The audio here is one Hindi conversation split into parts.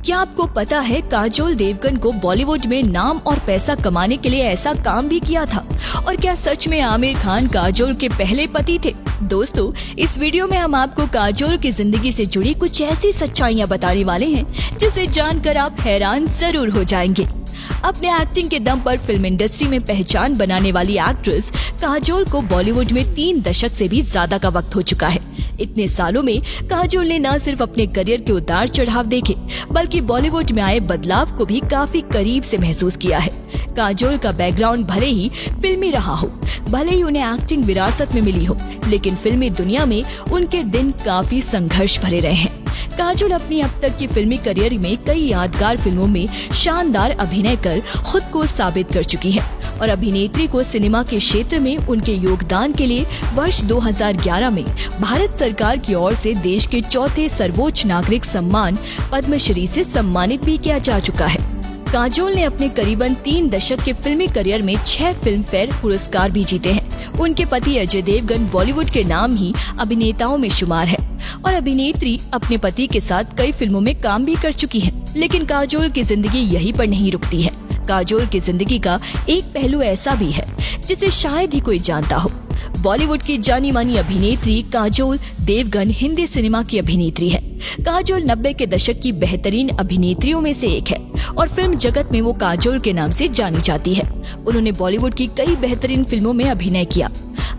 क्या आपको पता है काजोल देवगन को बॉलीवुड में नाम और पैसा कमाने के लिए ऐसा काम भी किया था? और क्या सच में आमिर खान काजोल के पहले पति थे? दोस्तों, इस वीडियो में हम आपको काजोल की जिंदगी से जुड़ी कुछ ऐसी सच्चाइयां बताने वाले हैं जिसे जानकर आप हैरान जरूर हो जाएंगे। अपने एक्टिंग के दम पर फिल्म इंडस्ट्री में पहचान बनाने वाली एक्ट्रेस काजोल को बॉलीवुड में 3 दशक से भी ज्यादा का वक्त हो चुका है। इतने सालों में काजोल ने न सिर्फ अपने करियर के उतार चढ़ाव देखे, बल्कि बॉलीवुड में आए बदलाव को भी काफी करीब से महसूस किया है। काजोल का बैकग्राउंड भले ही फिल्मी रहा हो, भले ही उन्हें एक्टिंग विरासत में मिली हो, लेकिन फिल्मी दुनिया में उनके दिन काफी संघर्ष भरे रहे हैं। काजोल अपनी अब तक की फिल्मी करियर में कई यादगार फिल्मों में शानदार अभिनय कर खुद को साबित कर चुकी है और अभिनेत्री को सिनेमा के क्षेत्र में उनके योगदान के लिए वर्ष 2011 में भारत सरकार की ओर से देश के चौथे सर्वोच्च नागरिक सम्मान पद्मश्री से सम्मानित भी किया जा चुका है। काजोल ने अपने करीबन 3 दशक के फिल्मी करियर में 6 फिल्म फेयर पुरस्कार भी जीते हैं। उनके पति अजय देवगन बॉलीवुड के नाम ही अभिनेताओं में शुमार है और अभिनेत्री अपने पति के साथ कई फिल्मों में काम भी कर चुकी है। लेकिन काजोल की जिंदगी यहीं पर नहीं रुकती है। काजोल की जिंदगी का एक पहलू ऐसा भी है जिसे शायद ही कोई जानता हो। बॉलीवुड की जानी मानी अभिनेत्री काजोल देवगन हिंदी सिनेमा की अभिनेत्री है। काजोल 90 के दशक की बेहतरीन अभिनेत्रियों में से एक है और फिल्म जगत में वो काजोल के नाम से जानी जाती है। उन्होंने बॉलीवुड की कई बेहतरीन फिल्मों में अभिनय किया।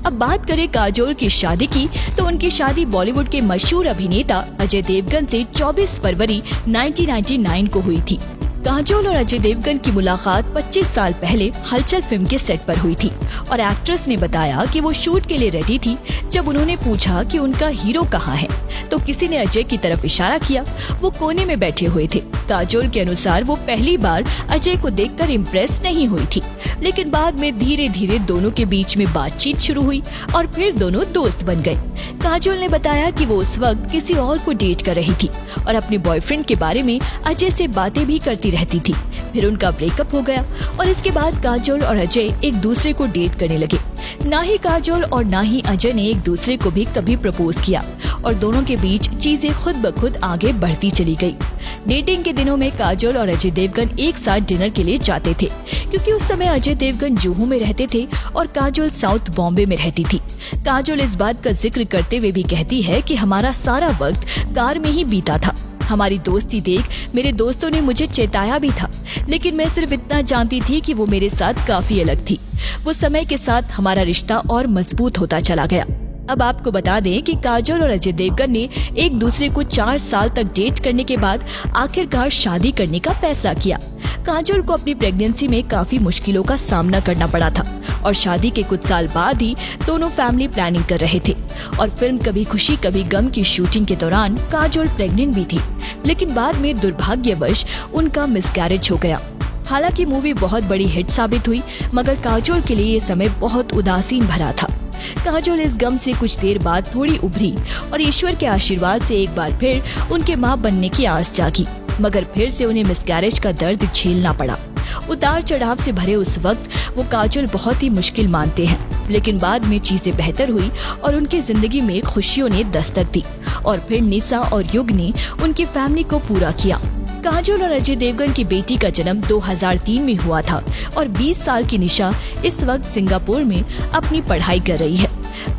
अब बात करें काजोल की शादी की, तो उनकी शादी बॉलीवुड के मशहूर अभिनेता अजय देवगन से 24 फरवरी 1999 को हुई थी। काजोल और अजय देवगन की मुलाकात 25 साल पहले हलचल फिल्म के सेट पर हुई थी और एक्ट्रेस ने बताया कि वो शूट के लिए रेडी थी। जब उन्होंने पूछा कि उनका हीरो कहाँ है, तो किसी ने अजय की तरफ इशारा किया। वो कोने में बैठे हुए थे। काजोल के अनुसार वो पहली बार अजय को देखकर इम्प्रेस नहीं हुई थी, लेकिन बाद में धीरे धीरे दोनों के बीच में बातचीत शुरू हुई और फिर दोनों दोस्त बन गए। काजोल ने बताया कि वो उस वक्त किसी और को डेट कर रही थी और अपने बॉयफ्रेंड के बारे में अजय से बातें भी करती रहती थी। फिर उनका ब्रेकअप हो गया और इसके बाद काजोल और अजय एक दूसरे को डेट करने लगे। ना ही काजोल और ना ही अजय ने एक दूसरे को भी कभी प्रपोज किया और दोनों के बीच चीजें खुद ब खुद आगे बढ़ती चली गई। डेटिंग के दिनों में काजोल और अजय देवगन एक साथ डिनर के लिए जाते थे, क्योंकि उस समय अजय देवगन जुहू में रहते थे और काजोल साउथ बॉम्बे में रहती थी। काजोल इस बात का जिक्र करते हुए भी कहती है कि हमारा सारा वक्त कार में ही बीता था। हमारी दोस्ती देख मेरे दोस्तों ने मुझे चेताया भी था, लेकिन मैं सिर्फ इतना जानती थी कि वो मेरे साथ काफी अलग थी। वो समय के साथ हमारा रिश्ता और मजबूत होता चला गया। अब आपको बता दें कि काजोल और अजय देवगन ने एक दूसरे को 4 साल तक डेट करने के बाद आखिरकार शादी करने का फैसला किया। काजोल को अपनी प्रेगनेंसी में काफी मुश्किलों का सामना करना पड़ा था और शादी के कुछ साल बाद ही दोनों फैमिली प्लानिंग कर रहे थे और फिल्म कभी खुशी कभी गम की शूटिंग के दौरान काजोल प्रेग्नेंट भी थी, लेकिन बाद में दुर्भाग्यवश उनका मिसकैरेज हो गया। हालांकि मूवी बहुत बड़ी हिट साबित हुई, मगर काजोल के लिए ये समय बहुत उदासीन भरा था। काजोल इस गम से कुछ देर बाद थोड़ी उभरी और ईश्वर के आशीर्वाद से एक बार फिर उनके मां बनने की आस जागी, मगर फिर से उन्हें मिसकैरेज का दर्द झेलना पड़ा। उतार चढ़ाव से भरे उस वक्त वो काजोल बहुत ही मुश्किल मानते हैं, लेकिन बाद में चीजें बेहतर हुई और उनकी जिंदगी में खुशियों ने दस्तक दी और फिर निशा और युग ने उनकी फैमिली को पूरा किया। काजोल और अजय देवगन की बेटी का जन्म 2003 में हुआ था और 20 साल की निशा इस वक्त सिंगापुर में अपनी पढ़ाई कर रही है।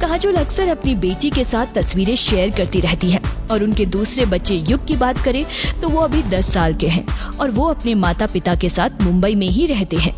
काजोल अक्सर अपनी बेटी के साथ तस्वीरें शेयर करती रहती है और उनके दूसरे बच्चे युग की बात करें तो वो अभी 10 साल के हैं और वो अपने माता पिता के साथ मुंबई में ही रहते हैं।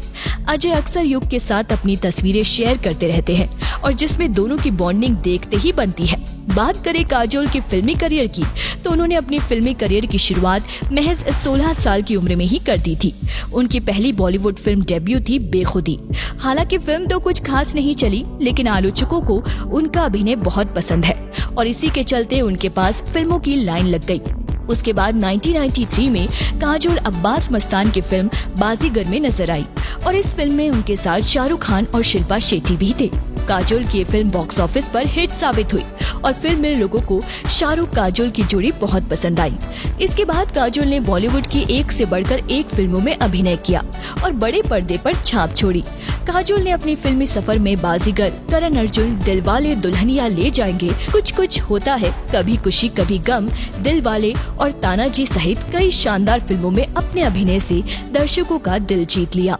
अजय अक्सर युग के साथ अपनी तस्वीरें शेयर करते रहते हैं और जिसमें दोनों की बॉन्डिंग देखते ही बनती है। बात करें काजोल के फिल्मी करियर की, तो उन्होंने अपनी फिल्मी करियर की शुरुआत महज 16 साल की उम्र में ही कर दी थी। उनकी पहली बॉलीवुड फिल्म डेब्यू थी बेखुदी। हालांकि फिल्म तो कुछ खास नहीं चली, लेकिन आलोचकों को उनका अभिनय बहुत पसंद है और इसी के चलते उनके पास फिल्मों की लाइन लग गई। उसके बाद 1993 में काजोल अब्बास मस्तान की फिल्म बाजीगर में नजर आई और इस फिल्म में उनके साथ शाहरुख खान और शिल्पा शेट्टी भी थे। काजोल की ये फिल्म बॉक्स ऑफिस पर हिट साबित हुई और फिल्म में लोगों को शाहरुख काजोल की जोड़ी बहुत पसंद आई। इसके बाद काजोल ने बॉलीवुड की एक से बढ़कर एक फिल्मों में अभिनय किया और बड़े पर्दे पर छाप छोड़ी। काजोल ने अपनी फिल्मी सफर में बाजीगर, करण अर्जुन, दिलवाले दुल्हनिया ले जाएंगे, कुछ कुछ होता है, कभी खुशी कभी गम, दिलवाले और तानाजी सहित कई शानदार फिल्मों में अपने अभिनय से दर्शकों का दिल जीत लिया।